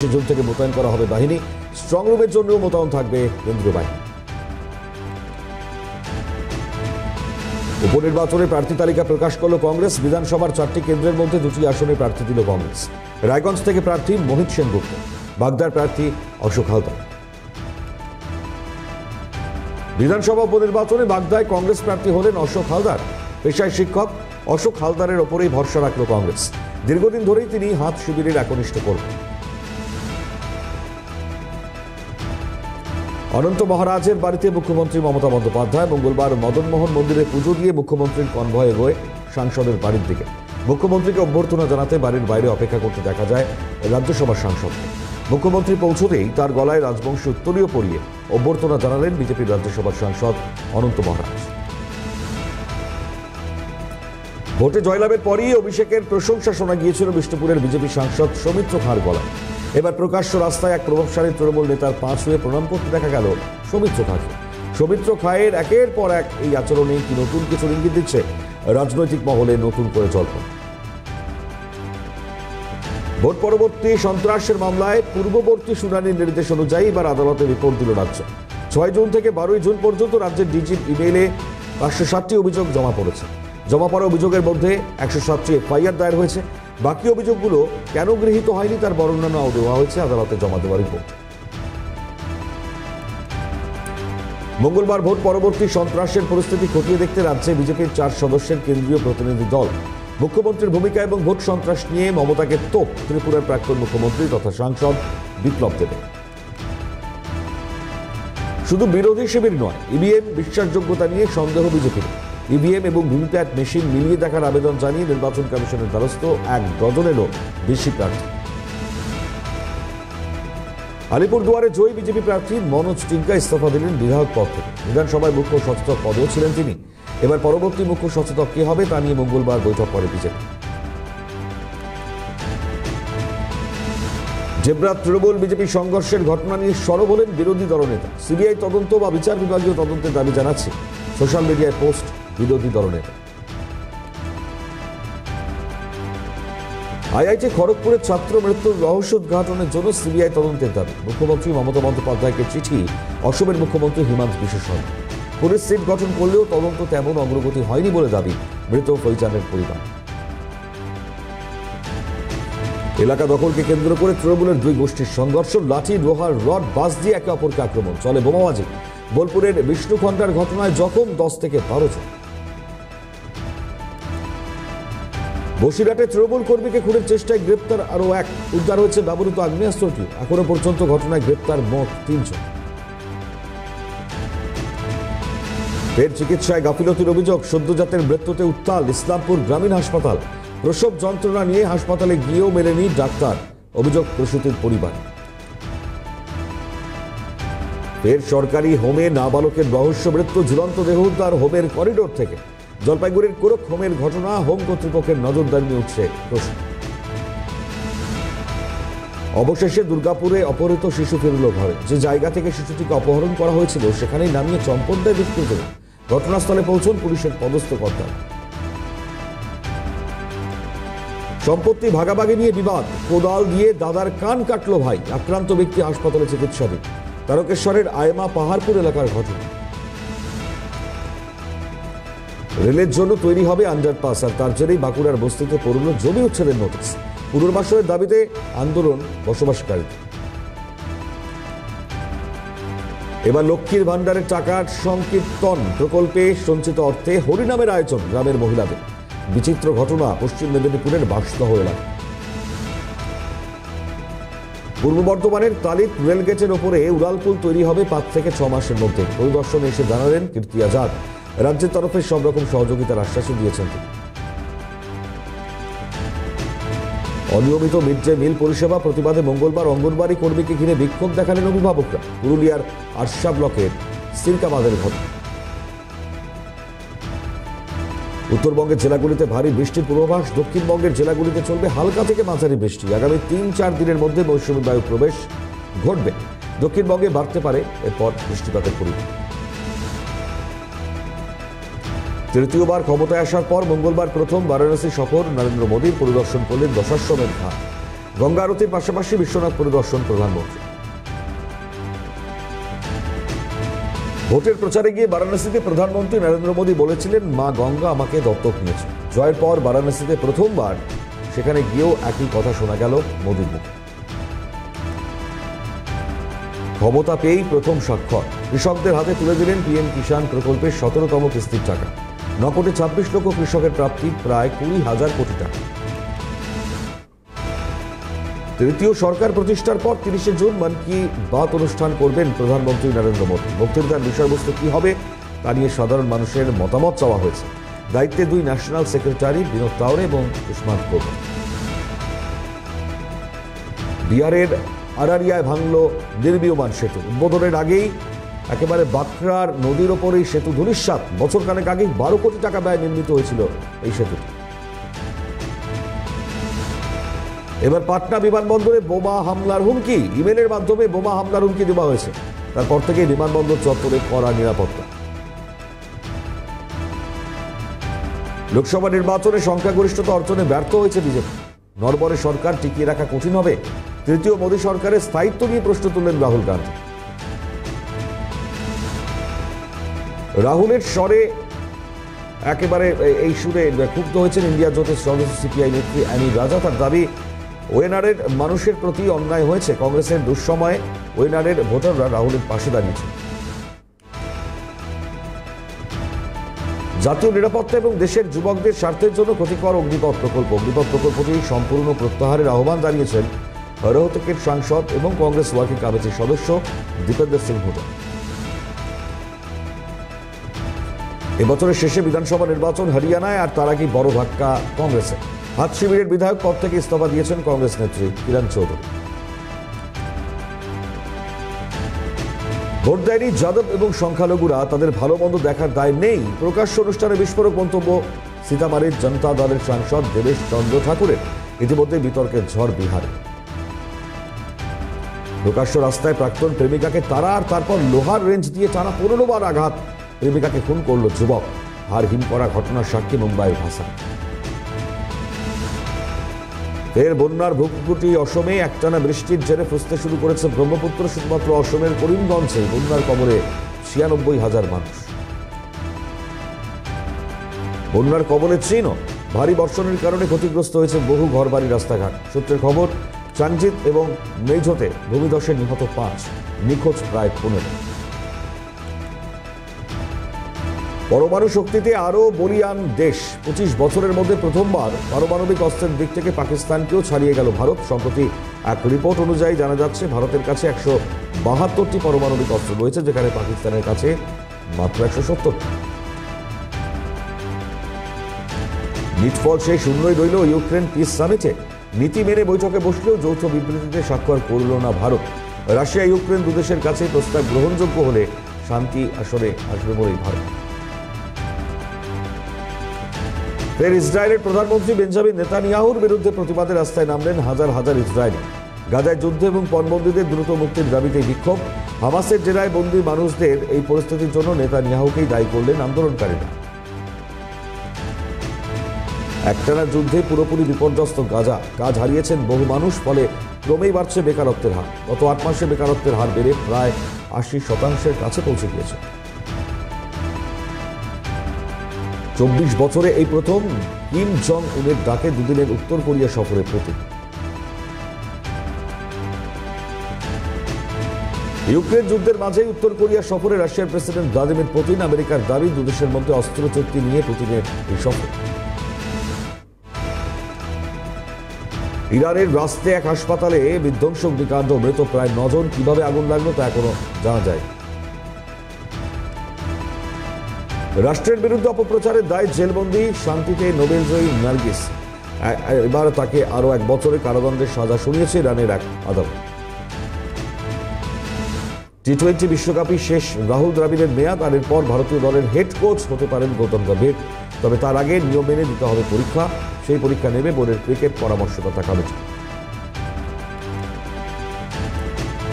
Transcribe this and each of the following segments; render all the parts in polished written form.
June থেকে মোতায়েন করা হবে বাহিনী। স্ট্রং রুমের জন্য মোতায়েন থাকবে কেন্দ্রীয় বাহিনী। উপনির্বাচনে প্রার্থী তালিকা প্রকাশ করল কংগ্রেস। বিধানসভার 4টি কেন্দ্রের মধ্যে 2টি আসনে প্রার্থী দিল কংগ্রেস। রায়গঞ্জ থেকে প্রার্থী মোহিত সেনগুপ্ত, বাগদার প্রার্থী অশোক হালদার। বিধানসভা উপনির্বাচনে বাগদায় কংগ্রেস প্রার্থী হলেন অশোক হালদার। পেশায় শিক্ষক অশোক হালদারের ওপরেই ভরসা রাখল কংগ্রেস। দীর্ঘদিন ধরেই তিনি হাত শিবিরের একনিষ্ঠ কর্মী। অনন্ত মহারাজের বাড়িতে মুখ্যমন্ত্রী মমতা বন্দ্যোপাধ্যায় মঙ্গলবার মদনমোহন মন্দিরে পুজো দিয়ে মুখ্যমন্ত্রীর কনভয় এগোয় সাংসদের বাড়ির দিকে। মুখ্যমন্ত্রীকে অভ্যর্থনা জানাতে বাড়ির বাইরে অপেক্ষা করতে দেখা যায় রাজ্যসভার সাংসদকে। মুখ্যমন্ত্রী পৌঁছতেই তার গলায় রাজবংশী উত্তরীয় পরিয়ে অভ্যর্থনা জানালেন বিজেপির রাজ্যসভার সাংসদ অনন্ত মহারাজ। ভোটে জয়লাভের পরই অভিষেকের প্রশংসা শোনা গিয়েছিল বিষ্ণুপুরের বিজেপি সাংসদ সৌমিত্র খাঁর গলায়। এবার প্রকাশ্য রাস্তায় এক প্রভাবশালী তৃণমূল নেতার পা ছুঁয়ে প্রণাম করতে দেখা গেল সৌমিত্র খাঁকে। সৌমিত্র খাঁয়ের একের পর এক এই আচরণে কি নতুন কিছু ইঙ্গিত দিচ্ছে রাজনৈতিক মহলে নতুন করে জল্পনা। ভোট পরবর্তী সন্ত্রাসের মামলায় পূর্ববর্তী শুনানির নির্দেশ অনুযায়ী এবার আদালতে রিপোর্ট দিল রাজ্য। 6 জুন থেকে 12 জুন পর্যন্ত রাজ্যের ডিজির ইমেইলে 560টি অভিযোগ জমা পড়েছে। জমা পড়া অভিযোগের মধ্যে 107টি এফআইআর দায়ের হয়েছে। বাকি অভিযোগগুলো কেন গৃহীত হয়নি তার বর্ণনাও দেওয়া হয়েছে আদালতে জমা দেওয়া রিপোর্ট। মঙ্গলবার ভোট পরবর্তী সন্ত্রাসের পরিস্থিতি খতিয়ে দেখতে রাজ্যে বিজেপির 4 সদস্যের কেন্দ্রীয় প্রতিনিধি দল। মুখ্যমন্ত্রীর ভূমিকা এবং ভোট সন্ত্রাস নিয়ে মমতাকে তোপ ত্রিপুরার প্রাক্তন মুখ্যমন্ত্রী তথা সাংসদ বিপ্লব দেব। শুধু বিরোধী শিবির নয়, ইভিএম বিশ্বাসযোগ্যতা নিয়ে সন্দেহ বিজেপির। ইভিএম এবং ভিভিপ্যাট মেশিন মিলিয়ে দেখার আবেদন জানিয়ে নির্বাচন কমিশনের দ্বারস্থ 1 ডজনেরও বেশি প্রার্থী। আলিপুরদুয়ারে জয়ী বিজেপি প্রার্থী মনোজ টিঙ্কা ইস্তফা দিলেন বিধায়ক পদ থেকে। বিধানসভায় মুখ্য সচেতক পদেও ছিলেন তিনি। এবার পরবর্তী মুখ্য সচেতক কে হবে তা নিয়ে মঙ্গলবার বৈঠক করে বিজেপি। জেবরা তৃণমূল বিজেপি সংঘর্ষের ঘটনা নিয়ে সরব হলেন বিরোধী দলনেতা। সিবিআই তদন্ত বা বিচার বিভাগীয় তদন্তের দাবি জানাচ্ছে সোশ্যাল মিডিয়ায় পোস্ট বিরোধী দলনেতা। আইআইটি খড়গপুরের ছাত্র মৃত্যুর রহস্য উদ্ঘাটনের জন্য সিবিআই তদন্তের দাবি। মুখ্যমন্ত্রী মমতা বন্দ্যোপাধ্যায়কে চিঠি অসমের মুখ্যমন্ত্রী হিমন্ত বিশ্ব শর্মা। পুলিশ সিট গঠন করলেও তদন্ত তেমন অগ্রগতি হয়নি বলে দাবি মৃত ফৈজানের পরিবার। এলাকা দখলকে কেন্দ্র করে তৃণমূলের 2 গোষ্ঠীর সংঘর্ষ। লাঠি, লোহার রড, বাস দিয়ে একে অপরকে আক্রমণ, চলে বোমাবাজি। বোলপুরের বিষ্ণুখণ্ডার ঘটনায় জখম 10 থেকে 12 জন। বসিরহাটে তৃণমূল কর্মীকে খুনের চেষ্টায় গ্রেপ্তার আরও 1। উদ্ধার হয়েছে ব্যবহৃত আগ্নেয়াস্ত্রটি। এখনো পর্যন্ত ঘটনায় গ্রেপ্তার মোট 3 জন। ফের চিকিৎসায় গাফিলতির অভিযোগ। সদ্যজাতের মৃত্যুতে উত্তাল ইসলামপুর গ্রামীণ হাসপাতাল। প্রসব যন্ত্রণা নিয়ে হাসপাতালে গিয়েও মেলেনি ডাক্তার, অভিযোগ প্রসূতির পরিবার। ফের সরকারি হোমে নাবালকের রহস্য মৃত্যু। ঝুলন্ত দেহ উদ্ধার হোমের করিডোর থেকে। জলপাইগুড়ির কোরক হোমের ঘটনা, হোম কর্তৃপক্ষের নজরদারি নিয়ে উঠছে প্রশ্ন। অবশেষে দুর্গাপুরে অপহৃত শিশু ফিরল ঘরে। যে জায়গা থেকে শিশুটিকে অপহরণ করা হয়েছিল সেখানেই নামিয়ে চম্পট দেয় দুষ্কৃতীরা। ঘটনাস্থলে পৌঁছন পুলিশের পদস্থ কর্তারা। সম্পত্তি ভাগাভাগি নিয়ে বিবাদ। কোদাল দিয়ে দাদার কান কাটল ভাই। আক্রান্ত ব্যক্তি হাসপাতালে চিকিৎসাধীন। তারকেশ্বরের আয়মা পাহাড়পুর এলাকার ঘটনা। রেলের জন্য তৈরি হবে আন্ডারপাস, আর তার জেরেই বাঁকুড়ার বস্তিতে পড়ল জমি উচ্ছেদের নোটিশ। পুনর্বাসনের দাবিতে আন্দোলন বসবাসকারীদের। এবার লক্ষ্মীর ভান্ডারের টাকার সংকীর্তন প্রকল্পে সঞ্চিত অর্থে হরিনামের আয়োজন গ্রামের মহিলাদের। বিচিত্র ঘটনা পশ্চিম মেদিনীপুরের বাঁশদহ এলাকা। পূর্ব বর্ধমানের তালিত রেলগেটের ওপরে উড়ালপুল তৈরি হবে 5 থেকে 6 মাসের মধ্যে। পরিদর্শনে এসে জানালেন কীর্তি আজাদ। রাজ্যের তরফে সব রকম সহযোগিতার আশ্বাসও দিয়েছেন তিনি। অনিয়মিত মিড ডে মিল পরিষেবা প্রতিবাদে মঙ্গলবার অঙ্গনবাড়ি কর্মীকে ঘিরে বিক্ষোভ দেখালেন অভিভাবকরা। পুরুলিয়ার আরশা ব্লকের সিরকাবাদের ঘটনা। উত্তরবঙ্গের জেলাগুলিতে ভারী বৃষ্টির পূর্বাভাস। দক্ষিণবঙ্গের জেলাগুলিতে চলবে হালকা থেকে মাঝারি বৃষ্টি। আগামী 3-4 দিনের মধ্যে মৌসুমী বায়ু প্রবেশ ঘটবে। দক্ষিণবঙ্গে বাড়তে পারে এরপর বৃষ্টিপাতের পরিমাণ। তৃতীয়বার ক্ষমতায় আসার পর মঙ্গলবার প্রথম বারাণসী সফর নরেন্দ্র মোদীর। পরিদর্শন করলেন দশাশ্বমেধ ঘাট। গঙ্গা আরতির পাশাপাশি বিশ্বনাথ পরিদর্শন প্রধানমন্ত্রী। ভোটের প্রচারে গিয়ে বারাণসীতে প্রধানমন্ত্রী নরেন্দ্র মোদী বলেছিলেন, মা গঙ্গা আমাকে দত্তক নিয়েছে। জয়ের পর বারাণসীতে প্রথমবার সেখানে গিয়েও একই কথা শোনা গেল মোদীর মুখে। ক্ষমতা পেয়েই প্রথম স্বাক্ষর, কৃষকদের হাতে তুলে দিলেন পিএম কিষাণ প্রকল্পের 17তম কিস্তির টাকা। 9 কোটি 26 লক্ষ কৃষকের প্রাপ্তি প্রায় 20,000 কোটি টাকা। তৃতীয় সরকার প্রতিষ্ঠার পর 30শে জুন মন কি বাত অনুষ্ঠান করবেন প্রধানমন্ত্রী নরেন্দ্র মোদী। বক্তৃতার বিষয়বস্তু কি হবে তা নিয়ে সাধারণ মানুষের মতামত চাওয়া হয়েছে। দায়িত্বে 2 ন্যাশনাল সেক্রেটারি বিনোদ তাওরে এবং উসমান কোবর। বিহারের আরারিয়ায় ভাঙল নির্মীয়মান সেতু। উদ্বোধনের আগেই একেবারে বাঁকড়ার নদীর ওপরেই সেতু ধূলিসাৎ। বছর খানেক আগেই 12 কোটি টাকা ব্যয় নির্মিত হয়েছিল এই সেতুটি। এবার পাটনা বিমানবন্দরে বোমা হামলার হুমকি। ইমেলের মাধ্যমে বোমা হামলার হুমকি দেওয়া হয়েছে। তারপর থেকে বিমানবন্দর চত্বরে কড়া নিরাপত্তা। লোকসভা নির্বাচনে সংখ্যাগরিষ্ঠতা অর্জনে ব্যর্থ হয়েছে বিজেপি। নরবরে সরকার টিকিয়ে রাখা কঠিন হবে। তৃতীয় মোদী সরকারের স্থায়িত্ব নিয়ে প্রশ্ন তুললেন রাহুল গান্ধী। রাহুলের স্বরে একেবারে এই সুরে ক্ষুব্ধ হয়েছেন ইন্ডিয়া জোটের সদস্য সিপিআই নেত্রী অ্যানি রাজা। তার দাবি, ওয়েনারের মানুষের প্রতি অন্যায় হয়েছে। কংগ্রেসের দুঃসময়ে ওয়েনারের ভোটাররা রাহুলের পাশে দাঁড়িয়েছে। জাতীয় নিরাপত্তা এবং দেশের যুবকদের স্বার্থের জন্য ক্ষতিকর অগ্নিপথ প্রকল্প। অগ্নিপথ প্রকল্পটি সম্পূর্ণ প্রত্যাহারের আহ্বান জানিয়েছেন রোহতকের সাংসদ এবং কংগ্রেস ওয়ার্কিং কমিটির সদস্য দীপেন্দর সিং হুডা। এবছরের শেষে বিধানসভা নির্বাচন হরিয়ানায়, আর তার আগে বড় ধাক্কা কংগ্রেসে। হাত শিবিরের বিধায়ক পদ থেকে ইস্তফা দিয়েছেন কংগ্রেস নেত্রী কিরণ চৌধুরী। ভোট দেয়নি যাদব এবং সংখ্যালঘুরা, তাদের ভালো মন্দ দেখার দায় নেই। প্রকাশ্য অনুষ্ঠানে বিস্ফোরক মন্তব্য সীতামারির জনতা দলের সাংসদ দেবেশ চন্দ্র ঠাকুরের। ইতিমধ্যে বিতর্কের ঝড় বিহারে। প্রকাশ্য রাস্তায় প্রাক্তন প্রেমিকাকে তারা আর তারপর লোহার রেঞ্জ দিয়ে টানা 15 বার আঘাত। প্রেমিকাকে খুন করল যুবক। হার হিম করা ঘটনার সাক্ষী মুম্বাইয়ের ভাষা। ফের বন্যার ভুক্তি অসমে। একটানা বৃষ্টির জেরে ফুসতে শুরু করেছে ব্রহ্মপুত্র। শুধুমাত্র অসমের করিমগঞ্জে বন্যার কবলে 96,000 মানুষ। বন্যার কবলে চীনও। ভারী বর্ষণের কারণে ক্ষতিগ্রস্ত হয়েছে বহু ঘরবাড়ি, রাস্তাঘাট। সূত্রের খবর, চাঞ্জিত এবং মেঝোতে ভূমিধসে নিহত 5, নিখোঁজ প্রায় 15। পরমাণু শক্তিতে আরো বলিয়ান দেশ। 25 বছরের মধ্যে প্রথমবার পারমাণবিক অস্ত্রের দিক থেকে পাকিস্তানকেও ছাড়িয়ে গেল ভারত। সম্প্রতি এক রিপোর্ট অনুযায়ী জানা যাচ্ছে, ভারতের কাছে 172টি পারমাণবিক অস্ত্র রয়েছে, যেখানে পাকিস্তানের কাছে মাত্র 170। নিটফল সেই শূন্যই রইল ইউক্রেন পিস সামিটে। নীতি মেনে বৈঠকে বসলেও যৌথ বিবৃতিতে স্বাক্ষর করল না ভারত। রাশিয়া ইউক্রেন দুদেশের কাছে প্রস্তাব গ্রহণযোগ্য হলে শান্তি আসরে আসবে বলেই ভারত। ফের ইসরায়েলের প্রধানমন্ত্রী বেঞ্জামিন নেতানিয়াহুর বিরুদ্ধে প্রতিবাদে রাস্তায় নামলেন হাজার হাজার ইসরায়েলি। গাজায় যুদ্ধ এবং পণবন্দীদের দ্রুত মুক্তির দাবিতে বিক্ষোভ। হামাসের জেরায় বন্দী মানুষদের এই পরিস্থিতির জন্য নেতানিয়াহুকেই দায়ী করলেন আন্দোলনকারীরা। একটানা যুদ্ধে পুরোপুরি বিপর্যস্ত গাজা। কাজ হারিয়েছেন বহু মানুষ, ফলে ক্রমেই বাড়ছে বেকারত্বের হার। গত 8 মাসে বেকারত্বের হার বেড়ে প্রায় 80% কাছে পৌঁছে গিয়েছে। 24 বছরে এই প্রথম কিম জং উনের ডাকে দুদিনের উত্তর কোরিয়া সফরে পুতিন। ইউক্রেন যুদ্ধের মাঝেই উত্তর কোরিয়া সফরে রাশিয়ার প্রেসিডেন্ট ভ্লাদিমির পুতিন। আমেরিকার দাবি, দুদেশের মধ্যে অস্ত্র চুক্তি নিয়ে পুতিনের এই সফর। ইরানের রাস্তে এক হাসপাতালে বিধ্বংসী অগ্নিকাণ্ড, মৃত প্রায় 9 জন। কিভাবে আগুন লাগলো তা এখনো জানা যায়। রাষ্ট্রের বিরুদ্ধে অপপ্রচারের দায়ে জেলবন্দি শান্তিতে নোবেলজয়ী নার্গিস। এবার তাকে আরো 1 বছরের কারাদণ্ডের সাজা শুনিয়েছে ইরানের এক আদালত। টি20 বিশ্বকাপই শেষ রাহুল দ্রাবিড়ের মেয়াদ, আর এরপর ভারতীয় দলের হেড কোচ হতে পারেন গৌতম গম্ভীর। তবে তার আগে নিয়ম মেনে দিতে হবে পরীক্ষা। সেই পরীক্ষা নেবে বোর্ডের ক্রিকেট পরামর্শদাতা কমিটি।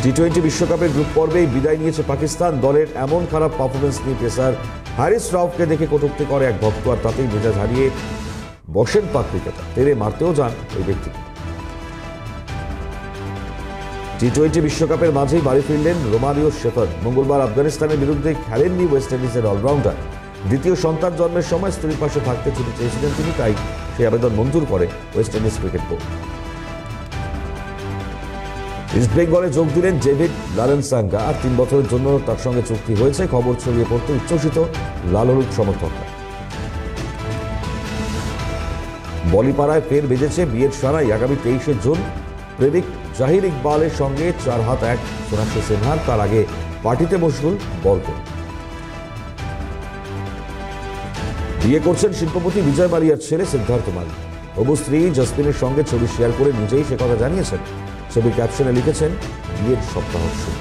টি20 বিশ্বকাপের গ্রুপ পর্বেই বিদায় নিয়েছে পাকিস্তান। দলের এমন খারাপ পারফরমেন্স নিয়ে পেসার হ্যারিস রাউফকে দেখে কটূক্তি করে এক ভক্ত, আর তাতেই মেজাজ হারিয়ে বসেন পাক ক্রিকেটার। তেরে মারতেও যান ওই ব্যক্তিকে। টি-20 বিশ্বকাপের মাঝেই বাড়ি ফিরলেন রোমারিও শেফার্ড। মঙ্গলবার আফগানিস্তানের বিরুদ্ধে খেলেননি ওয়েস্ট ইন্ডিজের অলরাউন্ডার। দ্বিতীয় সন্তান জন্মের সময় স্ত্রীর পাশে থাকতে ছুটি চেয়েছিলেন তিনি, তাই সেই আবেদন মঞ্জুর করে West Indies cricket board. East বেঙ্গলে যোগ দিলেন ডেভিড লালেনসাঙ্গা। আর 3 বছরের জন্য তার সঙ্গে চুক্তি হয়েছে। খবর ছড়িয়ে পড়তে উচ্ছ্বসিত লাল হলুদ সমর্থকরা। বলিপাড়ায় ফের বেজেছে বিয়ের সারাই। আগামী 23শে জুন প্রেমিক জাহির ইকবালের সঙ্গে 4 হাত 1 সোনাক্ষী সিনহার। তার আগে পার্টিতে মশগুল বরকত। বিয়ে করছেন শিল্পপতি বিজয় মালিয়ার ছেলে সিদ্ধার্থ মালিক। হবু স্ত্রী জসমিনের সঙ্গে ছবি শেয়ার করে নিজেই সে কথা জানিয়েছেন। ছবির ক্যাপশনে লিখেছেন, বিয়ের সপ্তাহ শুরু।